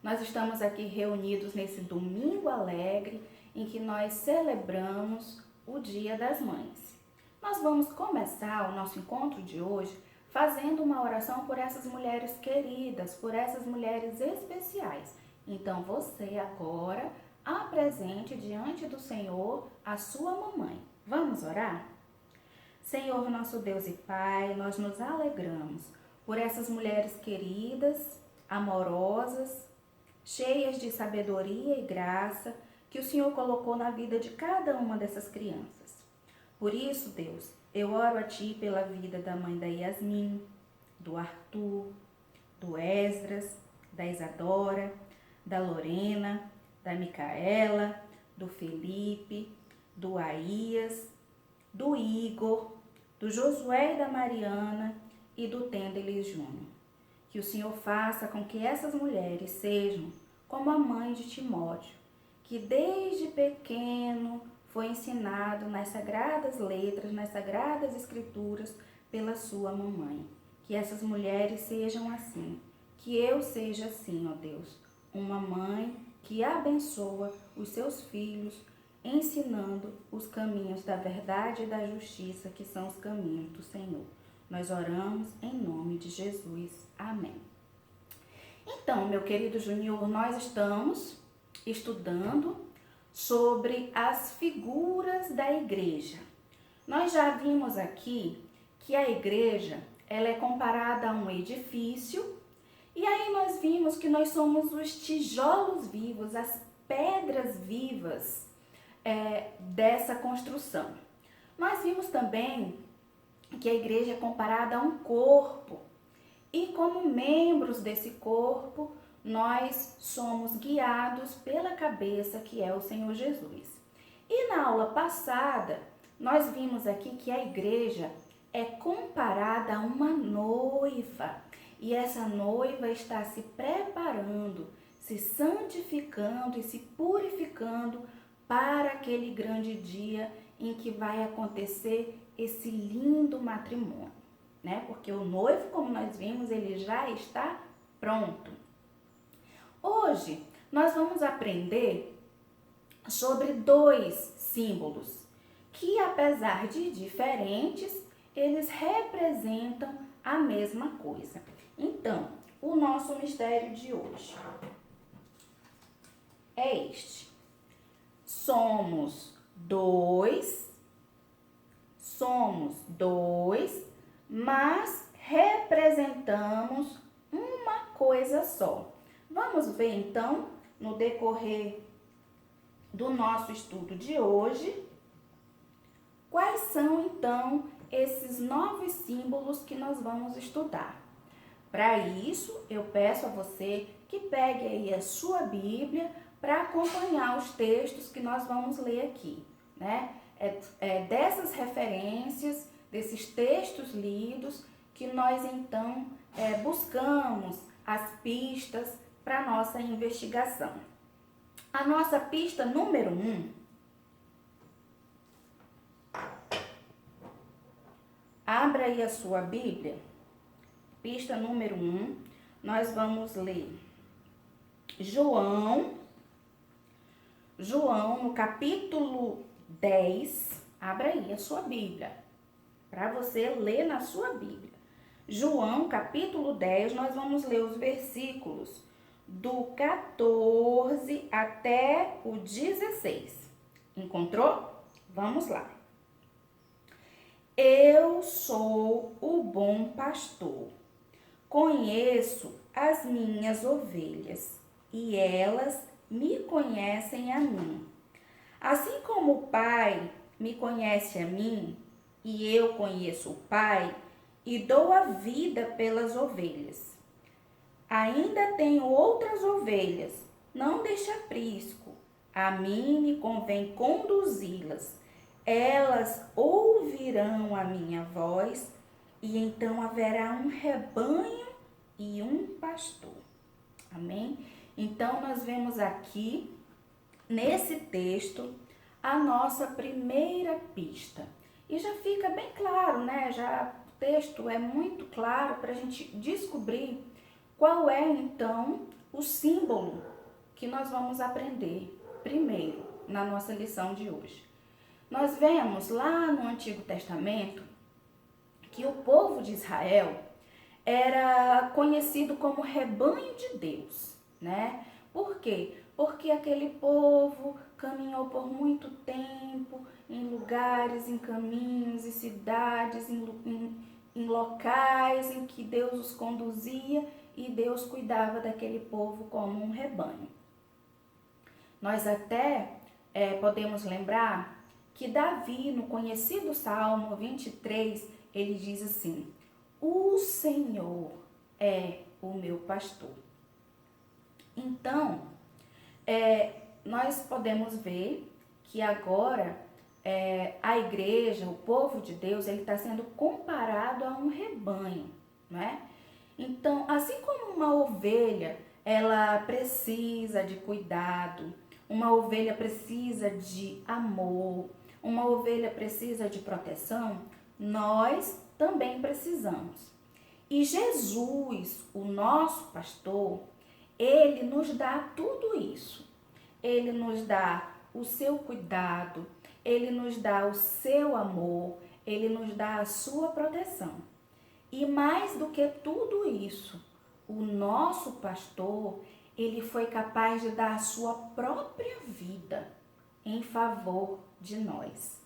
Nós estamos aqui reunidos nesse domingo alegre em que nós celebramos o Dia das Mães. Nós vamos começar o nosso encontro de hoje fazendo uma oração por essas mulheres queridas, por essas mulheres especiais. Então você agora apresente diante do Senhor a sua mamãe. Vamos orar? Senhor, nosso Deus e Pai, nós nos alegramos por essas mulheres queridas, amorosas, cheias de sabedoria e graça que o Senhor colocou na vida de cada uma dessas crianças. Por isso, Deus, eu oro a Ti pela vida da mãe da Yasmin, do Arthur, do Esdras, da Isadora, da Lorena, da Micaela, do Felipe, do Aías, do Igor, do Josué e da Mariana e do Tendelis Júnior. Que o Senhor faça com que essas mulheres sejam como a mãe de Timóteo, que desde pequeno foi ensinado nas sagradas letras, nas sagradas escrituras pela sua mamãe. Que essas mulheres sejam assim, que eu seja assim, ó Deus, uma mãe que abençoa os seus filhos, ensinando os caminhos da verdade e da justiça, que são os caminhos do Senhor. Nós oramos em nome de Jesus. Amém. Então, meu querido Júnior, nós estamos estudando sobre as figuras da igreja. Nós já vimos aqui que a igreja ela é comparada a um edifício, e aí nós vimos que nós somos os tijolos vivos, as pedras vivas dessa construção. Nós vimos também que a igreja é comparada a um corpo, e como membros desse corpo, nós somos guiados pela cabeça, que é o Senhor Jesus. E na aula passada, nós vimos aqui que a igreja é comparada a uma noiva. E essa noiva está se preparando, se santificando e se purificando para aquele grande dia em que vai acontecer esse lindo matrimônio, né? Porque o noivo, como nós vimos, ele já está pronto. Hoje, nós vamos aprender sobre dois símbolos que, apesar de diferentes, eles representam a mesma coisa. Então, o nosso mistério de hoje é este. Somos dois, mas representamos uma coisa só. Vamos ver então, no decorrer do nosso estudo de hoje, quais são então esses novos símbolos que nós vamos estudar. Para isso, eu peço a você que pegue aí a sua Bíblia para acompanhar os textos que nós vamos ler aqui, né? Dessas referências, desses textos lidos, que nós então buscamos as pistas para a nossa investigação. A nossa pista número 1, abra aí a sua Bíblia, pista número 1, nós vamos ler João no capítulo 10, abra aí a sua Bíblia, para você ler na sua Bíblia. João, capítulo 10, nós vamos ler os versículos do 14 até o 16. Encontrou? Vamos lá. Eu sou o bom pastor. Conheço as minhas ovelhas e elas me conhecem a mim. Assim como o Pai me conhece a mim e eu conheço o Pai e dou a vida pelas ovelhas. Ainda tenho outras ovelhas, não deixe aprisco. A mim me convém conduzi-las. Elas ouvirão a minha voz e então haverá um rebanho e um pastor. Amém? Então, nós vemos aqui, nesse texto, a nossa primeira pista. E já fica bem claro, né? O texto é muito claro para a gente descobrir qual é, então, o símbolo que nós vamos aprender primeiro na nossa lição de hoje. Nós vemos lá no Antigo Testamento que o povo de Israel era conhecido como rebanho de Deus, né? Por quê? Porque aquele povo caminhou por muito tempo em lugares, em caminhos, em cidades, em locais em que Deus os conduzia e Deus cuidava daquele povo como um rebanho. Nós até podemos lembrar que Davi, no conhecido Salmo 23, ele diz assim: o Senhor é o meu pastor. Então, nós podemos ver que agora a igreja, o povo de Deus, ele está sendo comparado a um rebanho, né? Então, assim como uma ovelha, ela precisa de cuidado, uma ovelha precisa de amor, uma ovelha precisa de proteção, nós também precisamos. E Jesus, o nosso pastor, ele nos dá tudo isso. Ele nos dá o seu cuidado, ele nos dá o seu amor, ele nos dá a sua proteção. E mais do que tudo isso, o nosso pastor, ele foi capaz de dar a sua própria vida em favor de nós.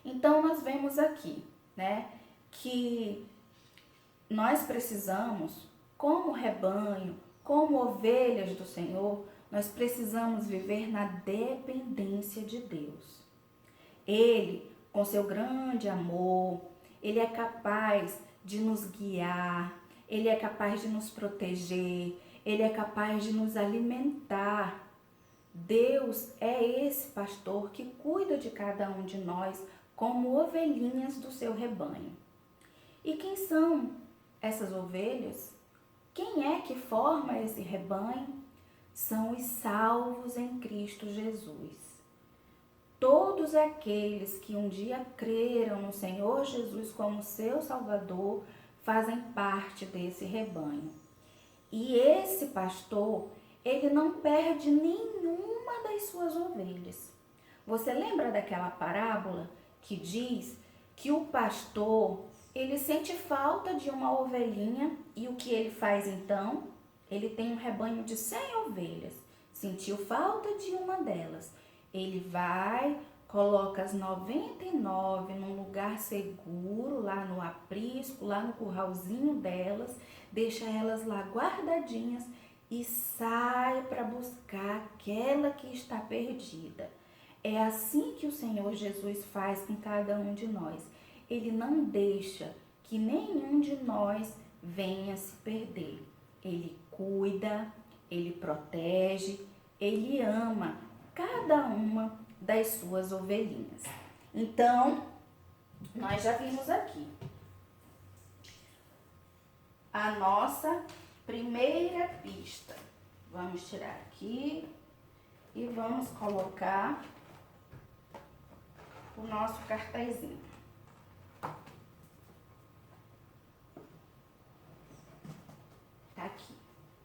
Então, nós vemos aqui, né, que nós precisamos, como rebanho, como ovelhas do Senhor, nós precisamos viver na dependência de Deus. Ele, com seu grande amor, ele é capaz de nos guiar, ele é capaz de nos proteger, ele é capaz de nos alimentar. Deus é esse pastor que cuida de cada um de nós como ovelhinhas do seu rebanho. E quem são essas ovelhas? Quem é que forma esse rebanho? São os salvos em Cristo Jesus. Todos aqueles que um dia creram no Senhor Jesus como seu Salvador fazem parte desse rebanho. E esse pastor, ele não perde nenhuma das suas ovelhas. Você lembra daquela parábola que diz que o pastor, ele sente falta de uma ovelhinha e o que ele faz então? Ele tem um rebanho de 100 ovelhas, sentiu falta de uma delas. Ele vai, coloca as 99 num lugar seguro, lá no aprisco, lá no curralzinho delas, deixa elas lá guardadinhas e sai para buscar aquela que está perdida. É assim que o Senhor Jesus faz com cada um de nós. Ele não deixa que nenhum de nós venha se perder. Ele cuida, ele protege, ele ama cada uma das suas ovelhinhas. Então, nós já vimos aqui a nossa primeira pista. Vamos tirar aqui e vamos colocar o nosso cartazinho. Tá aqui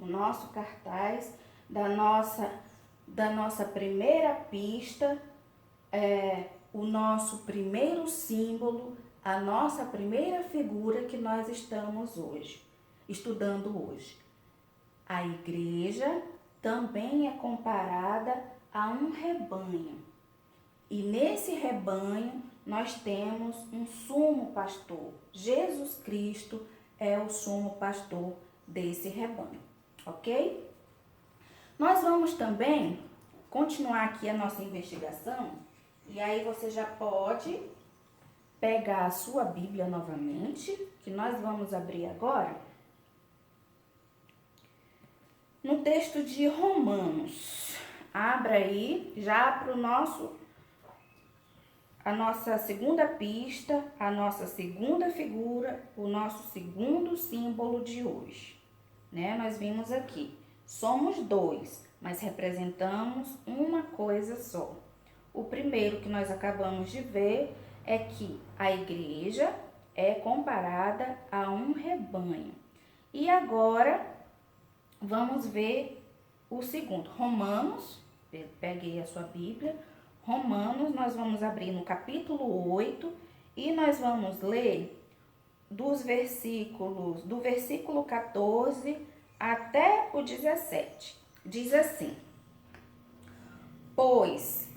o nosso cartaz da nossa primeira pista, o nosso primeiro símbolo, a nossa primeira figura que nós estamos estudando hoje. A igreja também é comparada a um rebanho. E nesse rebanho nós temos um sumo pastor. Jesus Cristo é o sumo pastor desse rebanho, ok? Nós vamos também continuar aqui a nossa investigação e aí você já pode pegar a sua Bíblia novamente, que nós vamos abrir agora no texto de Romanos. Abra aí já para a nossa segunda pista, a nossa segunda figura, o nosso segundo símbolo de hoje, né? Nós vimos aqui, somos dois, mas representamos uma coisa só. O primeiro que nós acabamos de ver é que a igreja é comparada a um rebanho. E agora vamos ver o segundo. Romanos, peguei a sua Bíblia. Romanos, nós vamos abrir no capítulo 8 e nós vamos ler do versículo 14 até o 17. Diz assim: pois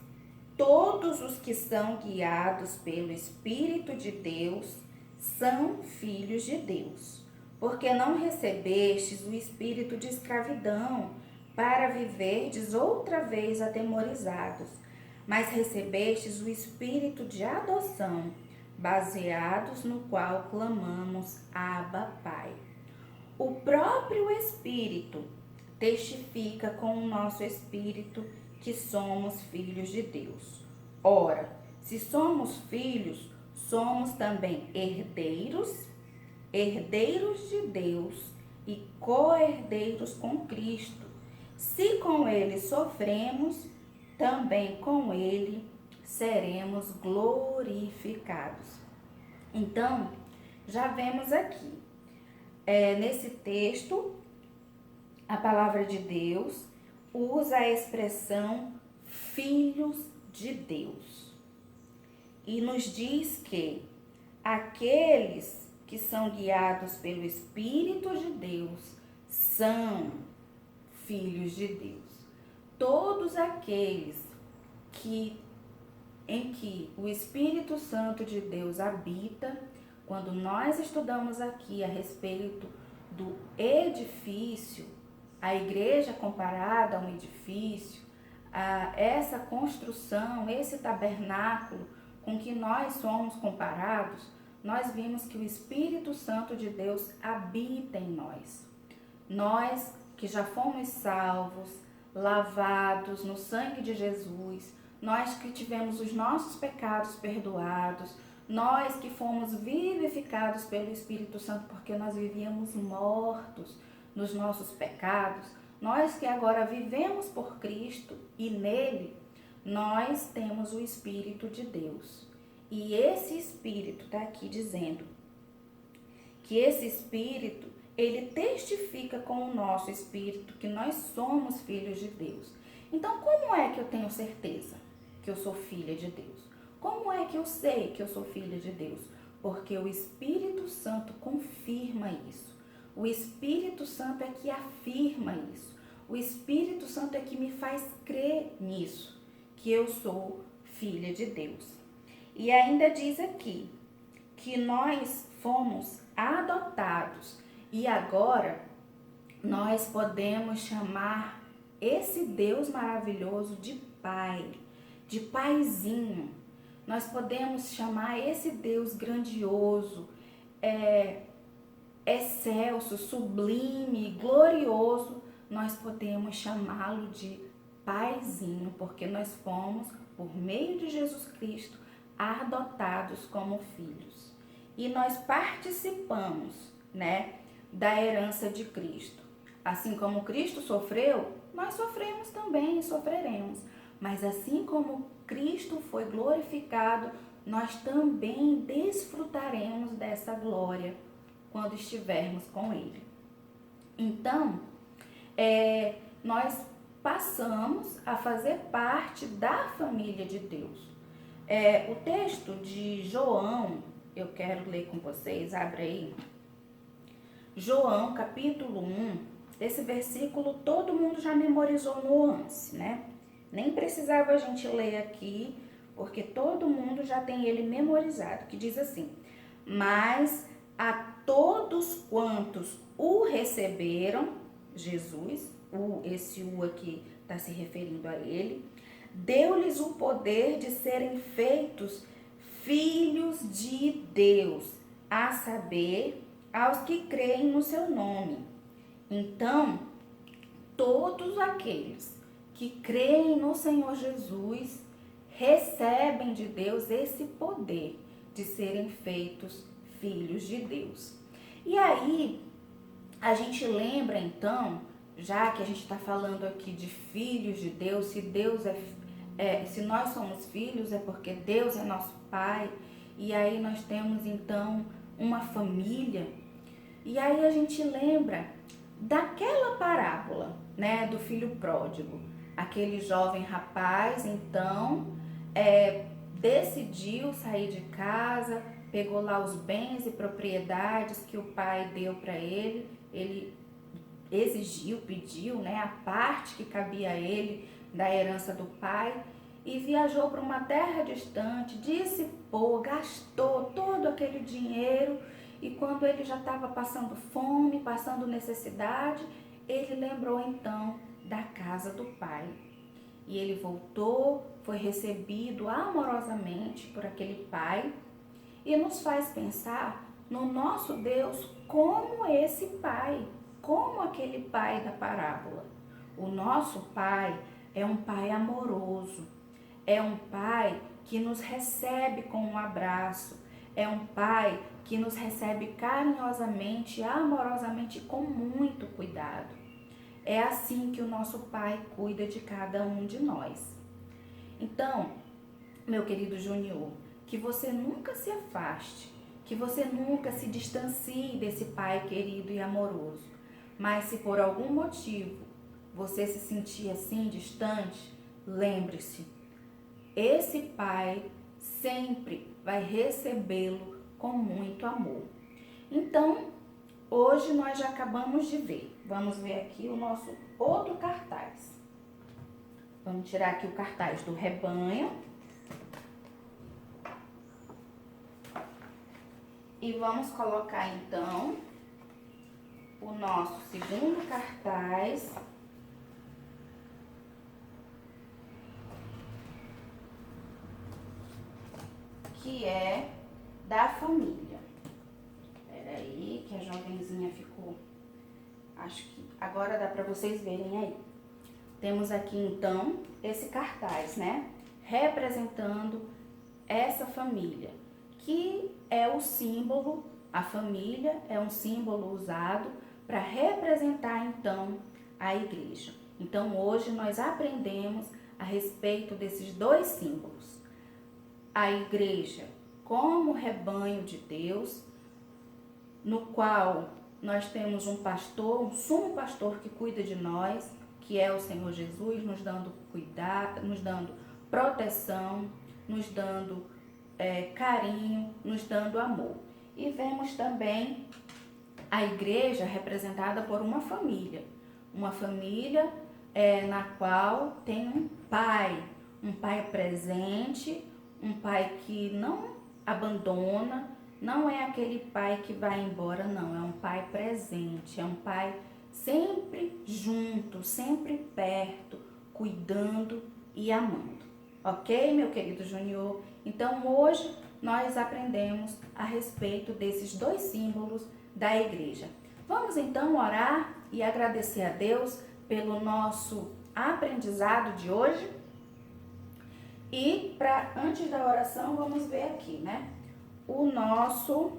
todos os que são guiados pelo Espírito de Deus são filhos de Deus. Porque não recebestes o espírito de escravidão para viverdes outra vez atemorizados, mas recebestes o espírito de adoção, baseados no qual clamamos Abba, Pai. O próprio Espírito testifica com o nosso espírito que somos filhos de Deus. Ora, se somos filhos, somos também herdeiros, herdeiros de Deus e co-herdeiros com Cristo. Se com ele sofremos, também com ele seremos glorificados. Então, já vemos aqui, nesse texto, a palavra de Deus usa a expressão filhos de Deus e nos diz que aqueles que são guiados pelo Espírito de Deus são filhos de Deus. Todos aqueles em que o Espírito Santo de Deus habita, quando nós estudamos aqui a respeito do edifício, a igreja comparada a um edifício, essa construção, esse tabernáculo com que nós somos comparados, nós vimos que o Espírito Santo de Deus habita em nós. Nós que já fomos salvos, lavados no sangue de Jesus, nós que tivemos os nossos pecados perdoados, nós que fomos vivificados pelo Espírito Santo porque nós vivíamos mortos nos nossos pecados, nós que agora vivemos por Cristo e nele, nós temos o Espírito de Deus. E esse Espírito está aqui dizendo que esse Espírito, ele testifica com o nosso Espírito que nós somos filhos de Deus. Então, como é que eu tenho certeza que eu sou filha de Deus? Como é que eu sei que eu sou filha de Deus? Porque o Espírito Santo confirma isso. O Espírito Santo é que afirma isso. O Espírito Santo é que me faz crer nisso, que eu sou filha de Deus. E ainda diz aqui que nós fomos adotados e agora nós podemos chamar esse Deus maravilhoso de Pai, de Paizinho. Nós podemos chamar esse Deus grandioso, excelso, sublime, glorioso, nós podemos chamá-lo de Paizinho, porque nós fomos, por meio de Jesus Cristo, adotados como filhos. E nós participamos, da herança de Cristo. Assim como Cristo sofreu, nós sofremos também e sofreremos. Mas assim como Cristo foi glorificado, nós também desfrutaremos dessa glória quando estivermos com Ele. Então, nós passamos a fazer parte da família de Deus. O texto de João, eu quero ler com vocês, abre aí. João, capítulo 1, esse versículo todo mundo já memorizou nuance, Nem precisava a gente ler aqui, porque todo mundo já tem ele memorizado, que diz assim: mas a todos quantos o receberam, Jesus, esse U aqui está se referindo a ele, deu-lhes o poder de serem feitos filhos de Deus, a saber, aos que creem no seu nome. Então, todos aqueles que creem no Senhor Jesus recebem de Deus esse poder de serem feitos filhos de Deus. E aí, a gente lembra então, já que a gente está falando aqui de filhos de Deus, se Deus se nós somos filhos é porque Deus é nosso Pai, e aí nós temos então uma família, e aí a gente lembra daquela parábola, né, do filho pródigo. Aquele jovem rapaz, então, decidiu sair de casa, pegou lá os bens e propriedades que o pai deu para ele. Ele exigiu, pediu, né, a parte que cabia a ele da herança do pai e viajou para uma terra distante, dissipou, gastou todo aquele dinheiro e quando ele já estava passando fome, passando necessidade, ele lembrou então da casa do pai. E ele voltou, foi recebido amorosamente por aquele pai e nos faz pensar no nosso Deus como esse pai, como aquele pai da parábola. O nosso pai é um pai amoroso, é um pai que nos recebe com um abraço, é um pai que nos recebe carinhosamente, amorosamente, com muito cuidado. É assim que o nosso pai cuida de cada um de nós. Então, meu querido Júnior, que você nunca se afaste, que você nunca se distancie desse pai querido e amoroso. Mas se por algum motivo você se sentir assim distante, lembre-se, esse pai sempre vai recebê-lo com muito amor. Então, hoje nós já acabamos de ver. Vamos ver aqui o nosso outro cartaz. Vamos tirar aqui o cartaz do rebanho. E vamos colocar então o nosso segundo cartaz, que é da família. Espera aí, que a jovenzinha ficou. Acho que agora dá para vocês verem aí. Temos aqui então esse cartaz, né? Representando essa família, que é o símbolo, a família é um símbolo usado para representar então a igreja. Então hoje nós aprendemos a respeito desses dois símbolos. A igreja como rebanho de Deus, no qual nós temos um pastor, um sumo pastor que cuida de nós, que é o Senhor Jesus, nos dando cuidado, nos dando proteção, nos dando carinho, nos dando amor. E vemos também a igreja representada por uma família na qual tem um pai presente, um pai que não abandona, não é aquele pai que vai embora, não, é um pai presente, é um pai sempre junto, sempre perto, cuidando e amando. Ok, meu querido Júnior? Então, hoje nós aprendemos a respeito desses dois símbolos da igreja. Vamos então orar e agradecer a Deus pelo nosso aprendizado de hoje? E antes da oração, vamos ver aqui, né? O nosso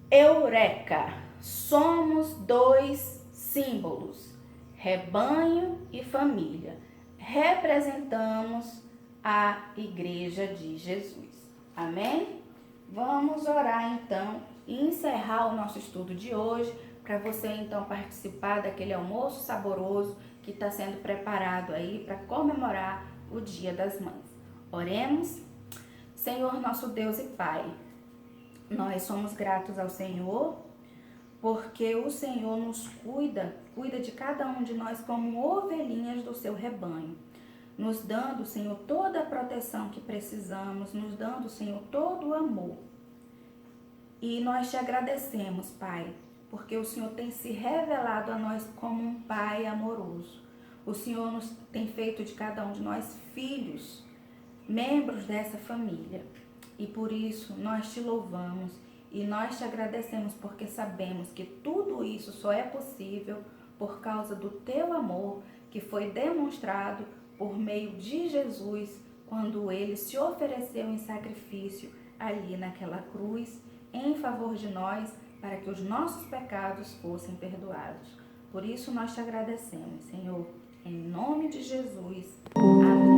Eureka. Somos dois símbolos, rebanho e família. Representamos a Igreja de Jesus. Amém? Vamos orar então e encerrar o nosso estudo de hoje para você então participar daquele almoço saboroso que está sendo preparado aí para comemorar o Dia das Mães. Oremos. Senhor, nosso Deus e Pai, nós somos gratos ao Senhor porque o Senhor nos cuida de cada um de nós como ovelhinhas do seu rebanho, nos dando, Senhor, toda a proteção que precisamos, nos dando, Senhor, todo o amor. E nós te agradecemos, Pai, porque o Senhor tem se revelado a nós como um Pai amoroso. O Senhor nos tem feito de cada um de nós filhos, membros dessa família. E por isso nós te louvamos e nós te agradecemos porque sabemos que tudo isso só é possível por causa do teu amor que foi demonstrado por meio de Jesus quando ele se ofereceu em sacrifício ali naquela cruz em favor de nós para que os nossos pecados fossem perdoados. Por isso nós te agradecemos, Senhor, em nome de Jesus. Amém.